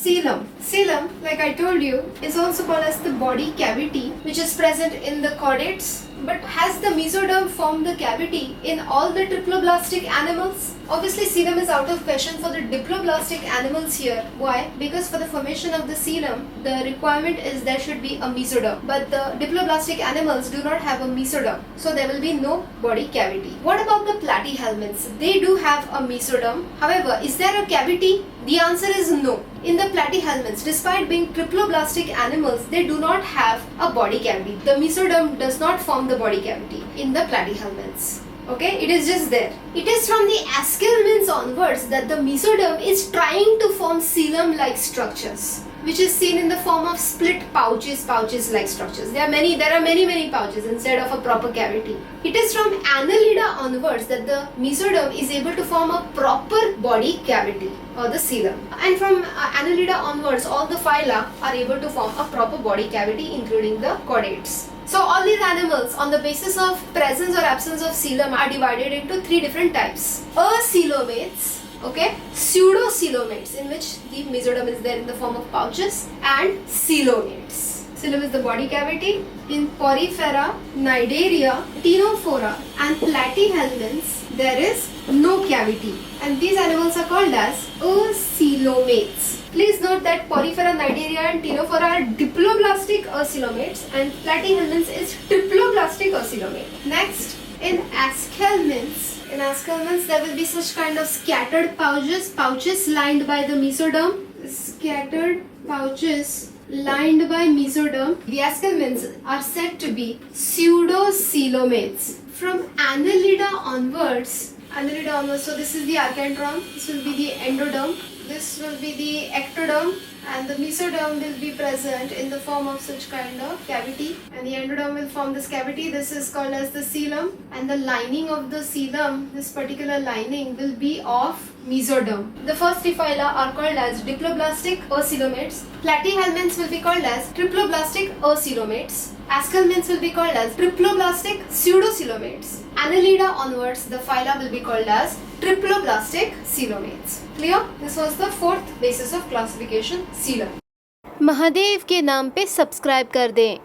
Coelom. Coelom, like I told you, is also called as the body cavity, which is present in the chordates. But has the mesoderm formed the cavity in all the triploblastic animals? Obviously, coelom is out of question for the diploblastic animals here. Why? Because for the formation of the coelom, the requirement is there should be a mesoderm. But the diploblastic animals do not have a mesoderm, so there will be no body cavity. What about the platyhelminths? They do have a mesoderm. However, is there a cavity? The answer is no. In the platyhelminths, despite being triploblastic animals, they do not have a body cavity. The mesoderm does not form the body cavity in the platyhelminths. Okay, it is just there. It is from the Aschelminths onwards that the mesoderm is trying to form coelom-like structures, which is seen in the form of split pouches-like structures. There are many pouches instead of a proper cavity. It is from Annelida onwards that the mesoderm is able to form a proper body cavity or the coelom. And from Annelida onwards, all the phyla are able to form a proper body cavity, including the chordates. So all these animals on the basis of presence or absence of coelom are divided into three different types. Acoelomates, okay, pseudocoelomates in which the mesoderm is there in the form of pouches, and coelomates. Coelom is the body cavity. In Porifera, Cnidaria, Ctenophora and Platyhelminths there is no cavity, and these animals are called as acoelomates. Please note that Porifera, Cnidaria and Ctenophora are diploblastic acoelomates and Platyhelminths is triploblastic acoelomate. Next, in Aschelminths there will be such kind of scattered pouches lined by the mesoderm. Scattered pouches lined by mesoderm. The Aschelminths are said to be pseudocoelomates. From Annelida onwards, so this is the archenteron, this will be the endoderm, this will be the ectoderm, and the mesoderm will be present in the form of such kind of cavity, and the endoderm will form this cavity. This is called as the coelom, and the lining of the coelom, this particular lining, will be of mesoderm. The first three phyla are called as diploblastic acoelomates. Platyhelminths will be called as triploblastic acoelomates. Aschelminths will be called as triploblastic pseudocoelomates. Annelida onwards, the phyla will be called as triploblastic coelomates. Clear? This was the fourth basis of classification, coelom. Mahadev के नाम पे subscribe कर दें।